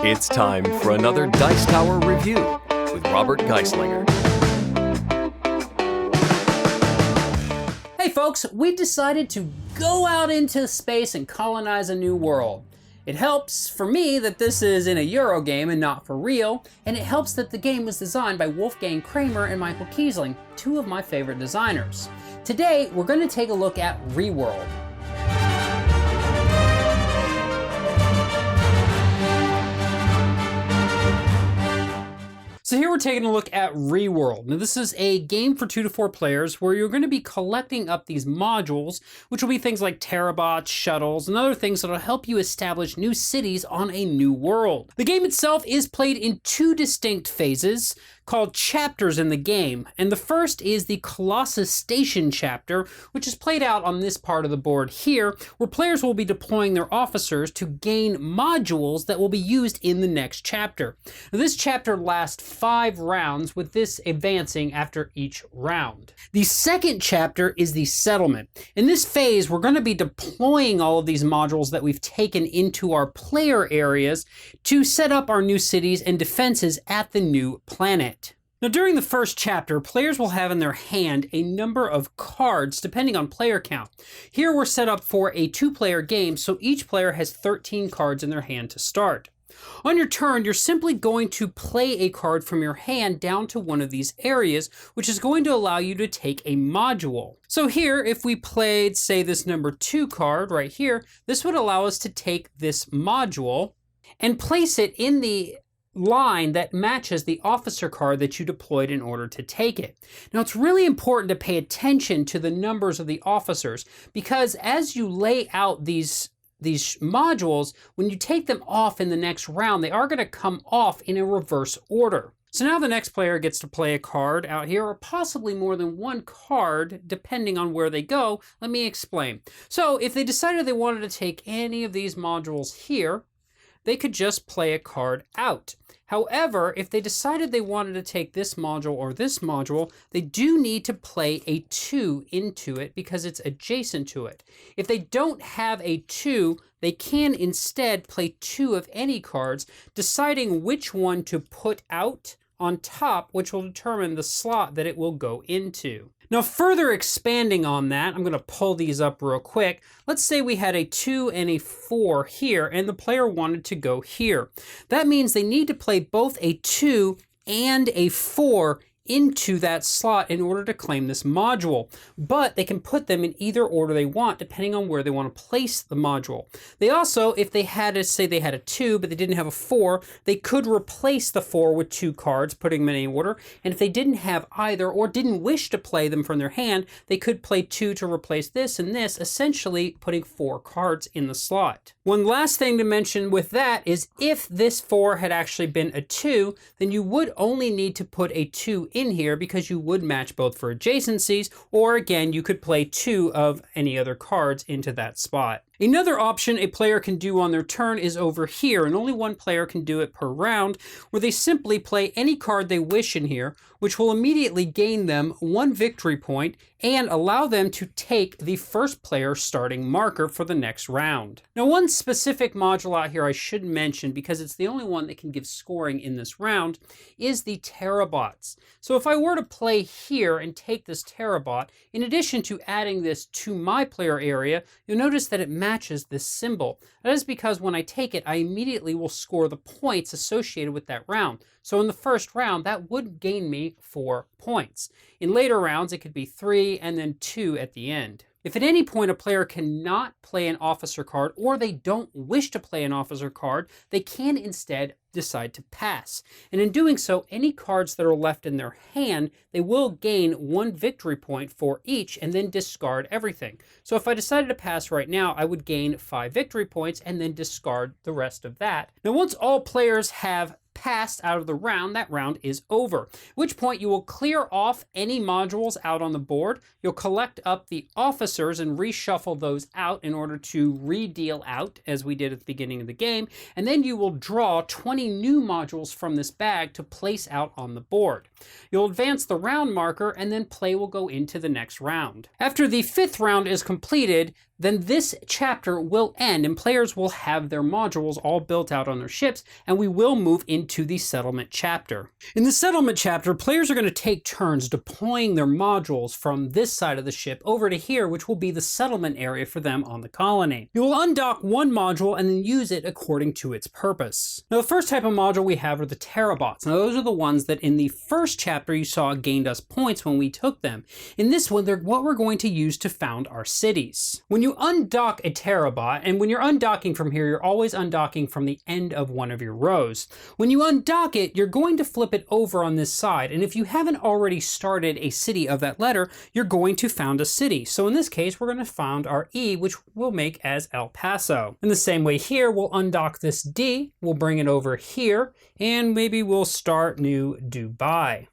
It's time for another Dice Tower review with Robert Geistlinger. Hey folks, we decided to go out into space and colonize a new world. It helps for me that this is in a Euro game and not for real, and it helps that the game was designed by Wolfgang Kramer and Michael Kiesling, two of my favorite designers. Today, we're going to take a look at Reworld. So here we're taking a look at Reworld. Now this is a game for 2 to 4 players where you're going to be collecting up these modules, which will be things like terabots, shuttles, and other things that will help you establish new cities on a new world. The game itself is played in 2 distinct phases called chapters in the game, and the first is the Colossus Station chapter, which is played out on this part of the board here, where players will be deploying their officers to gain modules that will be used in the next chapter. Now, this chapter lasts 5 rounds, with this advancing after each round. The second chapter is the settlement. In this phase, we're going to be deploying all of these modules that we've taken into our player areas to set up our new cities and defenses at the new planet. Now, during the first chapter, players will have in their hand a number of cards depending on player count. Here we're set up for a 2-player game, so each player has 13 cards in their hand to start. On your turn, you're simply going to play a card from your hand down to one of these areas, which is going to allow you to take a module. So here, if we played, say, this number 2 card right here, this would allow us to take this module and place it in the line that matches the officer card that you deployed in order to take it. Now, it's really important to pay attention to the numbers of the officers, because as you lay out these modules, when you take them off in the next round, they are going to come off in a reverse order. So now the next player gets to play a card out here, or possibly more than one card, depending on where they go. Let me explain. So if they decided they wanted to take any of these modules here, they could just play a card out. However, if they decided they wanted to take this module or this module, they do need to play a 2 into it because it's adjacent to it. If they don't have a 2, they can instead play 2 of any cards, deciding which one to put out on top, which will determine the slot that it will go into. Now, further expanding on that, I'm going to pull these up real quick. Let's say we had a 2 and a 4 here, and the player wanted to go here. That means they need to play both a 2 and a 4 into that slot in order to claim this module, but they can put them in either order they want depending on where they want to place the module. They also, if they had to say they had a 2 but they didn't have a 4, they could replace the 4 with 2 cards, putting them in any order, and if they didn't have either or didn't wish to play them from their hand, they could play 2 to replace this and this, essentially putting 4 cards in the slot. One last thing to mention with that is if this 4 had actually been a 2, then you would only need to put a 2 in here because you would match both for adjacencies, or again, you could play 2 of any other cards into that spot. Another option a player can do on their turn is over here, and only one player can do it per round, where they simply play any card they wish in here, which will immediately gain them 1 victory point and allow them to take the first player's starting marker for the next round. Now, one specific module out here I should mention, because it's the only one that can give scoring in this round, is the terabots. So if I were to play here and take this terabot, in addition to adding this to my player area, you'll notice that it matches this symbol. That is because when I take it, I immediately will score the points associated with that round. So in the first round, that would gain me 4 points. In later rounds, it could be 3 and then 2 at the end. If at any point a player cannot play an officer card, or they don't wish to play an officer card, they can instead decide to pass. And in doing so, any cards that are left in their hand, they will gain 1 victory point for each and then discard everything. So if I decided to pass right now, I would gain 5 victory points and then discard the rest of that. Now, once all players have passed out of the round, that round is over. At which point you will clear off any modules out on the board. You'll collect up the officers and reshuffle those out in order to re-deal out, as we did at the beginning of the game. And then you will draw 20 new modules from this bag to place out on the board. You'll advance the round marker, and then play will go into the next round. After the 5th round is completed, then this chapter will end and players will have their modules all built out on their ships, and we will move into the settlement chapter. In the settlement chapter, players are going to take turns deploying their modules from this side of the ship over to here, which will be the settlement area for them on the colony. You will undock one module and then use it according to its purpose. Now, the first type of module we have are the terabots. Now, those are the ones that in the first chapter you saw gained us points when we took them. In this one, they're what we're going to use to found our cities. When you undock a terabot, and when you're undocking from here, you're always undocking from the end of one of your rows. When you undock it, you're going to flip it over on this side, and if you haven't already started a city of that letter, you're going to found a city. So in this case, we're going to found our E, which we'll make as El Paso. In the same way here, we'll undock this D, we'll bring it over here, and maybe we'll start new Dubai.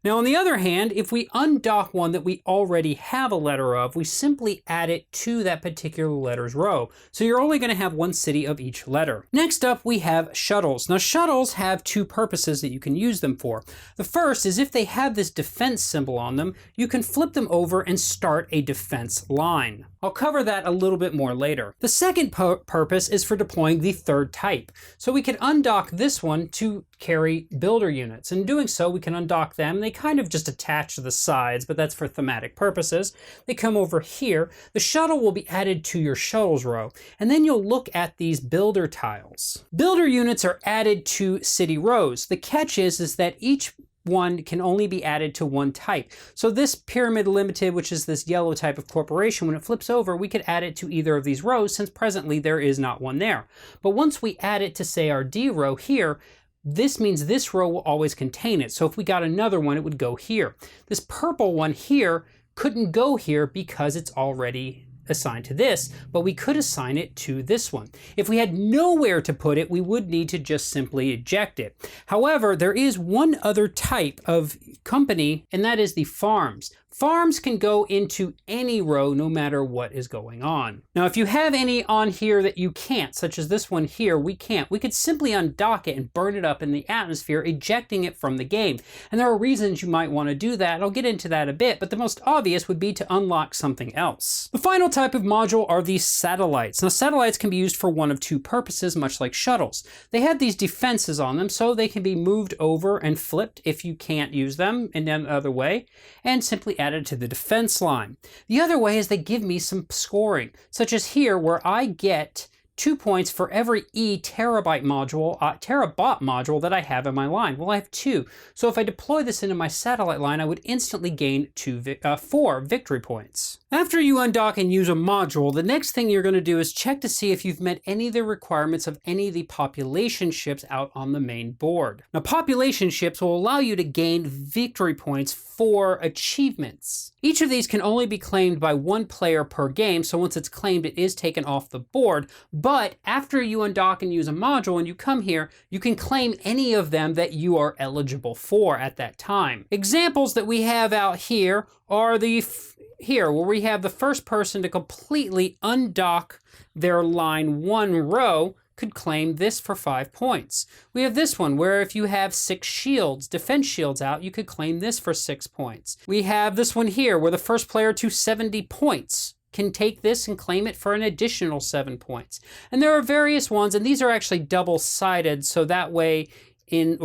Now, on the other hand, if we undock one that we already have a letter of, we simply add it to that particular letter's row. So you're only going to have one city of each letter. Next up, we have shuttles. Now, shuttles have two purposes that you can use them for. The first is if they have this defense symbol on them, you can flip them over and start a defense line. I'll cover that a little bit more later. The second purpose is for deploying the third type. So we can undock this one to carry builder units. In doing so, we can undock them. They kind of just attach to the sides, but that's for thematic purposes. They come over here. The shuttle will be added to your shuttles row, and then you'll look at these builder tiles. Builder units are added to city rows. The catch is that each one can only be added to one type. So this Pyramid Limited, which is this yellow type of corporation, when it flips over, we could add it to either of these rows since presently there is not one there. But once we add it to, say, our D row here, this means this row will always contain it. So if we got another one, it would go here. This purple one here couldn't go here because it's already assigned to this, but we could assign it to this one. If we had nowhere to put it, we would need to just simply eject it. However, there is one other type of company, and that is the farms. Farms can go into any row no matter what is going on. Now, if you have any on here that you can't, such as this one here, we can't. We could simply undock it and burn it up in the atmosphere, ejecting it from the game. And there are reasons you might want to do that. I'll get into that a bit, but the most obvious would be to unlock something else. The final type of module are these satellites. Now, satellites can be used for one of two purposes, much like shuttles. They have these defenses on them, so they can be moved over and flipped if you can't use them in another way, and simply added to the defense line. The other way is they give me some scoring, such as here where I get 2 points for every terabyte module, terabot module that I have in my line. Well, I have 2. So if I deploy this into my satellite line, I would instantly gain 4 victory points. After you undock and use a module, the next thing you're going to do is check to see if you've met any of the requirements of any of the population ships out on the main board. Now, population ships will allow you to gain victory points for achievements. Each of these can only be claimed by one player per game, so once it's claimed, it is taken off the board. But after you undock and use a module and you come here, you can claim any of them that you are eligible for at that time. Examples that we have out here are where we have the first person to completely undock their line 1 row could claim this for 5 points. We have this one where if you have 6 shields, defense shields out, you could claim this for 6 points. We have this one here where the first player to 70 points can take this and claim it for an additional 7 points. And there are various ones, and these are actually double-sided, so that way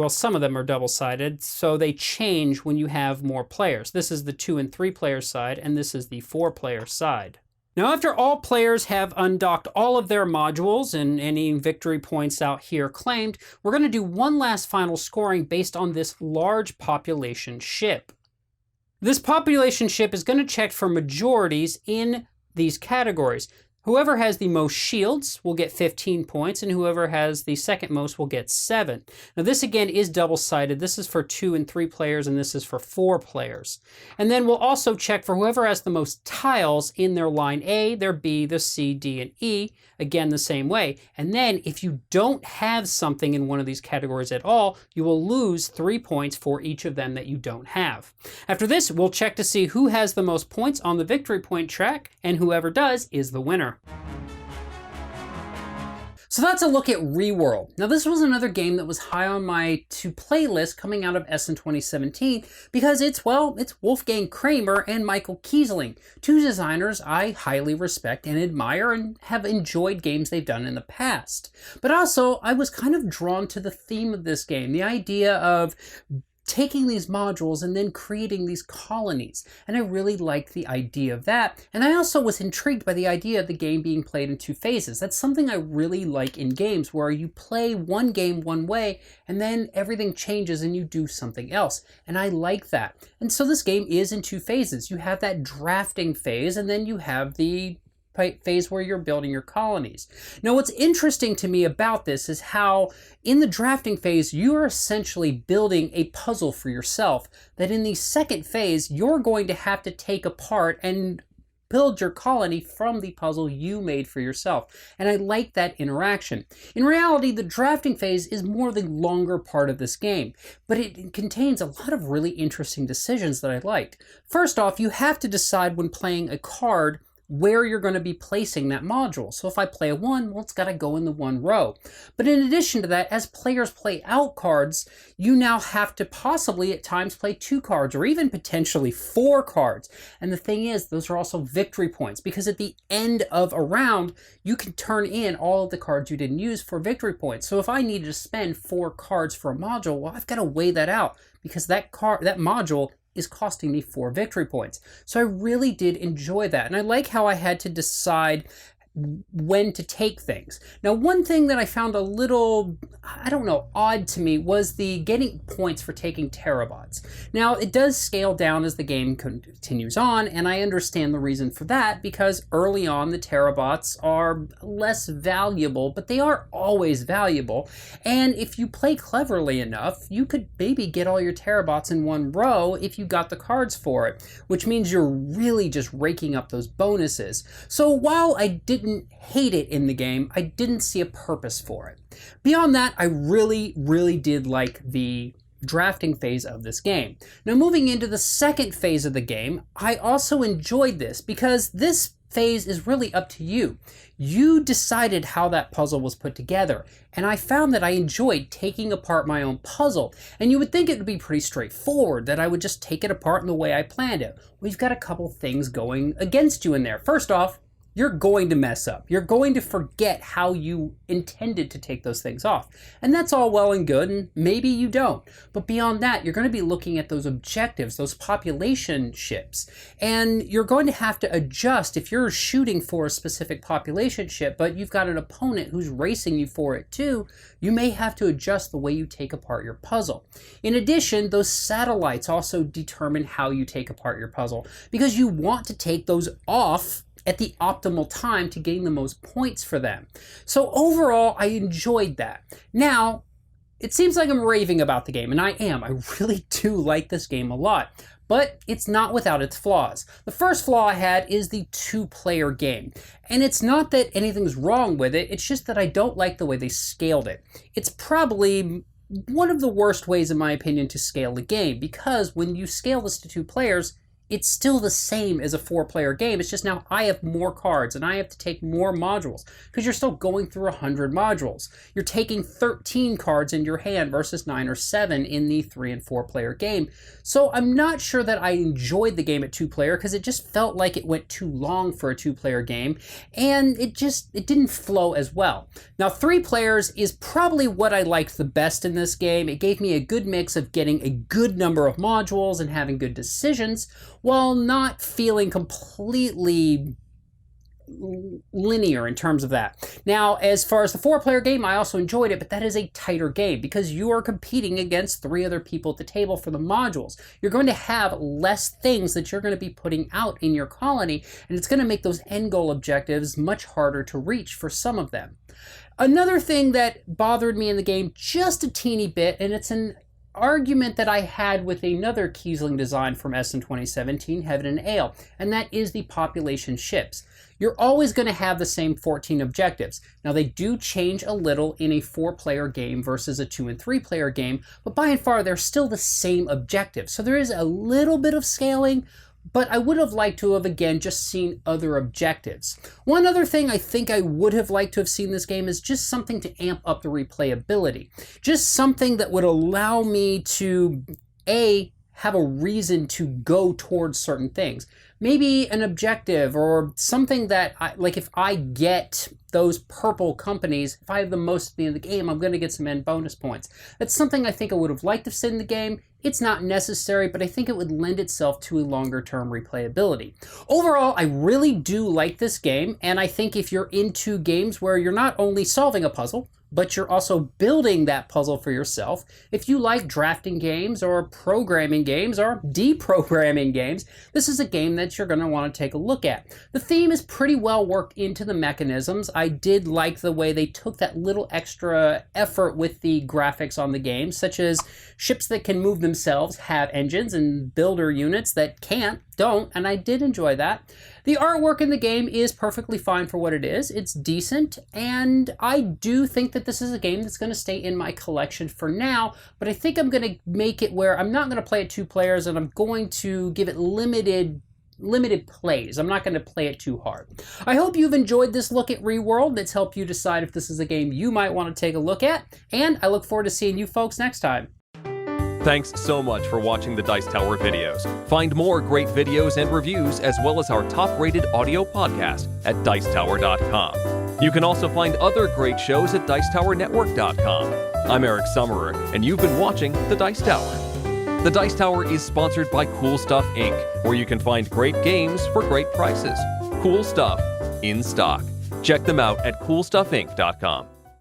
some of them are double-sided, so they change when you have more players. This is the 2 and 3 player side, and this is the 4 player side. Now, after all players have undocked all of their modules and any victory points out here claimed, we're going to do one last final scoring based on this large population ship. This population ship is going to check for majorities in these categories. Whoever has the most shields will get 15 points, and whoever has the second most will get 7. Now this again is double-sided. This is for 2 and 3 players, and this is for 4 players. And then we'll also check for whoever has the most tiles in their line A, their B, their C, D, and E, again the same way. And then if you don't have something in one of these categories at all, you will lose 3 points for each of them that you don't have. After this, we'll check to see who has the most points on the victory point track, and whoever does is the winner. So that's a look at Reworld. Now this was another game that was high on my to-play list coming out of Essen 2017 because it's Wolfgang Kramer and Michael Kiesling, two designers I highly respect and admire and have enjoyed games they've done in the past. But also, I was kind of drawn to the theme of this game, the idea of taking these modules and then creating these colonies. And I really liked the idea of that. And I also was intrigued by the idea of the game being played in two phases. That's something I really like in games, where you play one game one way and then everything changes and you do something else. And I like that. And so this game is in two phases. You have that drafting phase, and then you have the phase where you're building your colonies. Now, what's interesting to me about this is how in the drafting phase, you are essentially building a puzzle for yourself that in the second phase, you're going to have to take apart and build your colony from the puzzle you made for yourself. And I like that interaction. In reality, the drafting phase is more the longer part of this game, but it contains a lot of really interesting decisions that I liked. First off, you have to decide when playing a card where you're going to be placing that module. So if I play a 1, well, it's got to go in the 1 row. But in addition to that, as players play out cards, you now have to possibly at times play 2 cards or even potentially 4 cards. And the thing is, those are also victory points, because at the end of a round, you can turn in all of the cards you didn't use for victory points. So if I needed to spend 4 cards for a module, well, I've got to weigh that out, because that module is costing me 4 victory points. So I really did enjoy that. And I like how I had to decide when to take things. Now, one thing that I found a little, odd to me was the getting points for taking terabots. Now, it does scale down as the game continues on, and I understand the reason for that, because early on the terabots are less valuable, but they are always valuable. And if you play cleverly enough, you could maybe get all your terabots in 1 row if you got the cards for it, which means you're really just raking up those bonuses. So while I didn't hate it in the game, I didn't see a purpose for it. Beyond that, I really did like the drafting phase of this game. Now, moving into the second phase of the game, I also enjoyed this, because this phase is really up to you. You decided how that puzzle was put together, and I found that I enjoyed taking apart my own puzzle. And you would think it would be pretty straightforward, that I would just take it apart in the way I planned it. We've got a couple things going against you in there. First off, you're going to mess up. You're going to forget how you intended to take those things off. And that's all well and good, and maybe you don't. But beyond that, you're going to be looking at those objectives, those population ships. And you're going to have to adjust if you're shooting for a specific population ship, but you've got an opponent who's racing you for it too. You may have to adjust the way you take apart your puzzle. In addition, those satellites also determine how you take apart your puzzle, because you want to take those off at the optimal time to gain the most points for them. So overall, I enjoyed that. Now, it seems like I'm raving about the game, and I am. I really do like this game a lot, but it's not without its flaws. The first flaw I had is the 2-player game. And it's not that anything's wrong with it, it's just that I don't like the way they scaled it. It's probably one of the worst ways, in my opinion, to scale a game, because when you scale this to 2 players, it's still the same as a 4-player game. It's just now I have more cards and I have to take more modules, because you're still going through 100 modules. You're taking 13 cards in your hand versus 9 or 7 in the 3- and 4-player game. So I'm not sure that I enjoyed the game at 2-player, because it just felt like it went too long for a 2-player game, and it didn't flow as well. Now, 3 players is probably what I liked the best in this game. It gave me a good mix of getting a good number of modules and having good decisions, while not feeling completely linear in terms of that. Now, as far as the 4-player game, I also enjoyed it, but that is a tighter game, because you are competing against 3 other people at the table for the modules. You're going to have less things that you're going to be putting out in your colony, and it's going to make those end goal objectives much harder to reach for some of them. Another thing that bothered me in the game just a teeny bit, and it's an argument that I had with another Kiesling design from Essen 2017, Heaven and Ale, and that is the population ships. You're always going to have the same 14 objectives. Now, they do change a little in a 4-player game versus a 2- and 3-player game, but by and far, they're still the same objectives. So there is a little bit of scaling, but I would have liked to have, again, just seen other objectives. One other thing I think I would have liked to have seen this game is just something to amp up the replayability. Just something that would allow me to, A, have a reason to go towards certain things. Maybe an objective or something that, like if I get those purple companies, if I have the most at the end of the game, I'm going to get some end bonus points. That's something I think I would have liked to have seen in the game. It's not necessary, but I think it would lend itself to a longer term replayability. Overall, I really do like this game, and I think if you're into games where you're not only solving a puzzle, but you're also building that puzzle for yourself. If you like drafting games or programming games or deprogramming games, this is a game that you're going to want to take a look at. The theme is pretty well worked into the mechanisms. I did like the way they took that little extra effort with the graphics on the game, such as ships that can move themselves have engines and builder units that can't, don't, and I did enjoy that. The artwork in the game is perfectly fine for what it is. It's decent, and I do think that this is a game that's going to stay in my collection for now, but I think I'm going to make it where I'm not going to play it 2 players, and I'm going to give it limited plays. I'm not going to play it too hard. I hope you've enjoyed this look at Reworld. That's helped you decide if this is a game you might want to take a look at, and I look forward to seeing you folks next time. Thanks so much for watching the Dice Tower videos. Find more great videos and reviews, as well as our top-rated audio podcast at Dicetower.com. You can also find other great shows at Dicetowernetwork.com. I'm Eric Summerer, and you've been watching The Dice Tower. The Dice Tower is sponsored by Cool Stuff Inc., where you can find great games for great prices. Cool stuff in stock. Check them out at CoolStuffInc.com.